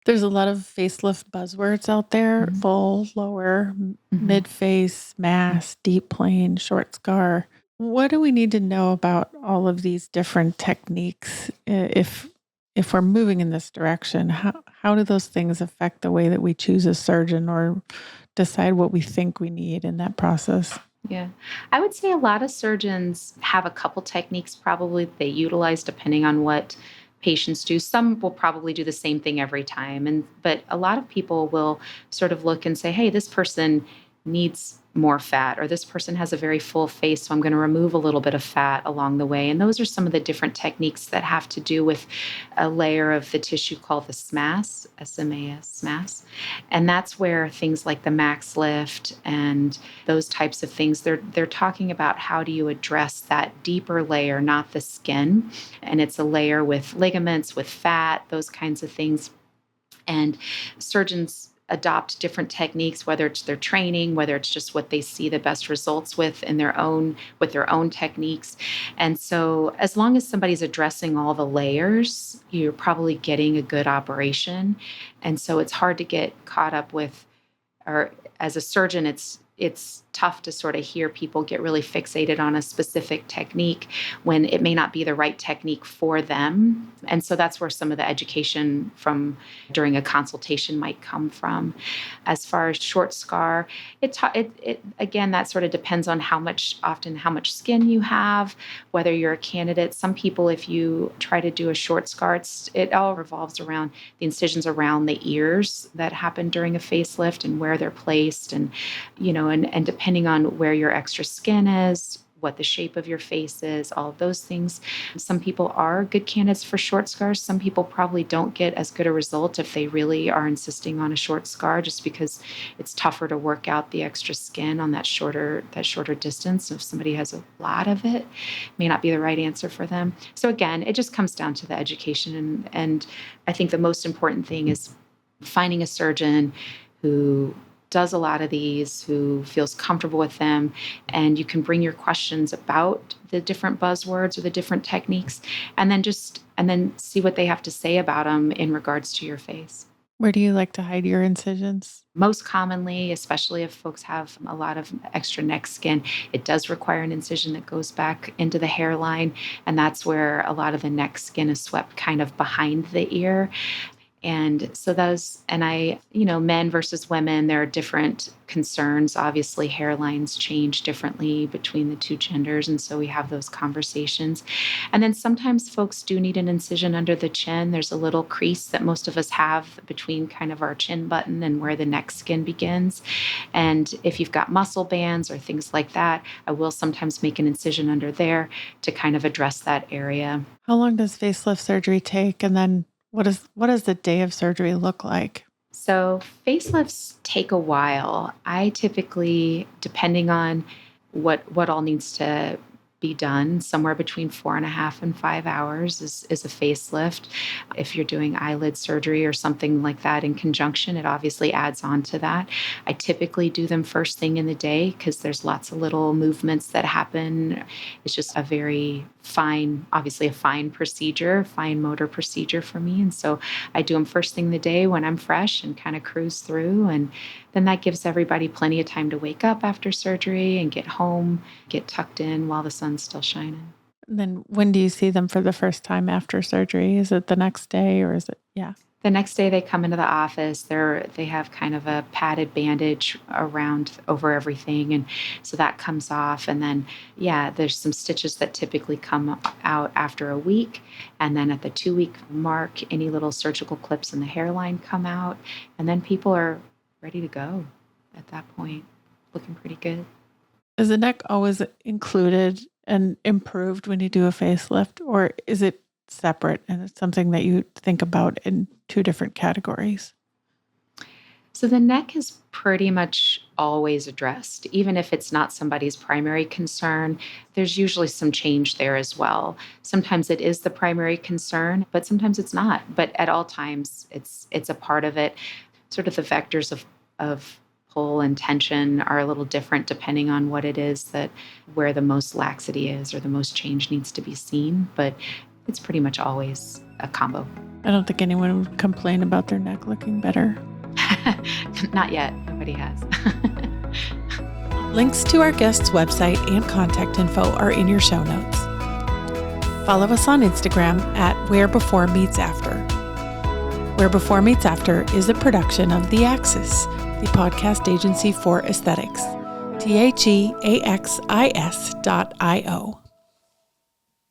There's a lot of facelift buzzwords out there: Mhm. full, lower, Mhm. mid face, mass, deep plane, short scar. What do we need to know about all of these different techniques if we're moving in this direction? How do those things affect the way that we choose a surgeon or decide what we think we need in that process? Yeah. I would say a lot of surgeons have a couple techniques probably they utilize depending on what patients do. Some will probably do the same thing every time but a lot of people will sort of look and say, "Hey, this person needs more fat or this person has a very full face, so I'm going to remove a little bit of fat along the way." And those are some of the different techniques that have to do with a layer of the tissue called the SMAS, SMAS. And that's where things like the max lift and those types of things they're talking about how do you address that deeper layer, not the skin, and it's a layer with ligaments, with fat, those kinds of things. And surgeons adopt different techniques, whether it's their training, whether it's just what they see the best results with their own techniques. And so as long as somebody's addressing all the layers, you're probably getting a good operation. And so it's hard to get caught up with, or as a surgeon, it's tough to sort of hear people get really fixated on a specific technique when it may not be the right technique for them. And so that's where some of the education from during a consultation might come from. As far as short scar, it again, that sort of depends on how much skin you have, whether you're a candidate. Some people, if you try to do a short scar, it all revolves around the incisions around the ears that happen during a facelift and where they're placed, and and depending on where your extra skin is, what the shape of your face is, all of those things. Some people are good candidates for short scars. Some people probably don't get as good a result if they really are insisting on a short scar, just because it's tougher to work out the extra skin on that shorter distance. If somebody has a lot of it, may not be the right answer for them. So again, it just comes down to the education, and I think the most important thing is finding a surgeon who does a lot of these, who feels comfortable with them, and you can bring your questions about the different buzzwords or the different techniques, and then see what they have to say about them in regards to your face. Where do you like to hide your incisions? Most commonly, especially if folks have a lot of extra neck skin, it does require an incision that goes back into the hairline, and that's where a lot of the neck skin is swept kind of behind the ear. And so men versus women, there are different concerns. Obviously, hairlines change differently between the two genders. And so we have those conversations. And then sometimes folks do need an incision under the chin. There's a little crease that most of us have between kind of our chin button and where the neck skin begins. And if you've got muscle bands or things like that, I will sometimes make an incision under there to kind of address that area. How long does facelift surgery take? And then what does the day of surgery look like? So facelifts take a while. I typically, depending on what all needs to be done, somewhere between 4.5 and 5 hours is a facelift. If you're doing eyelid surgery or something like that in conjunction, it obviously adds on to that. I typically do them first thing in the day because there's lots of little movements that happen. It's just a very fine, obviously a fine procedure, fine motor procedure for me. And so I do them first thing in the day when I'm fresh and kind of cruise through. And then that gives everybody plenty of time to wake up after surgery and get home, get tucked in while the sun's still shining. And then when do you see them for the first time after surgery? Is it the next day or is it, yeah. The next day they come into the office, they have kind of a padded bandage around over everything, and so that comes off. And then yeah, there's some stitches that typically come out after a week, and then at the 2-week mark, any little surgical clips in the hairline come out, and then people are ready to go at that point, looking pretty good. Is the neck always included and improved when you do a facelift, or is it separate and it's something that you think about in two different categories? So the neck is pretty much always addressed. Even if it's not somebody's primary concern, there's usually some change there as well. Sometimes it is the primary concern, but sometimes it's not. But at all times, it's a part of it. Sort of the vectors of pull and tension are a little different depending on what it is that where the most laxity is or the most change needs to be seen. But it's pretty much always a combo. I don't think anyone would complain about their neck looking better. Not yet. Nobody has. Links to our guest's website and contact info are in your show notes. Follow us on Instagram at Where Before Meets After. Where Before Meets After is a production of The Axis, the podcast agency for aesthetics. THEAXIS.io.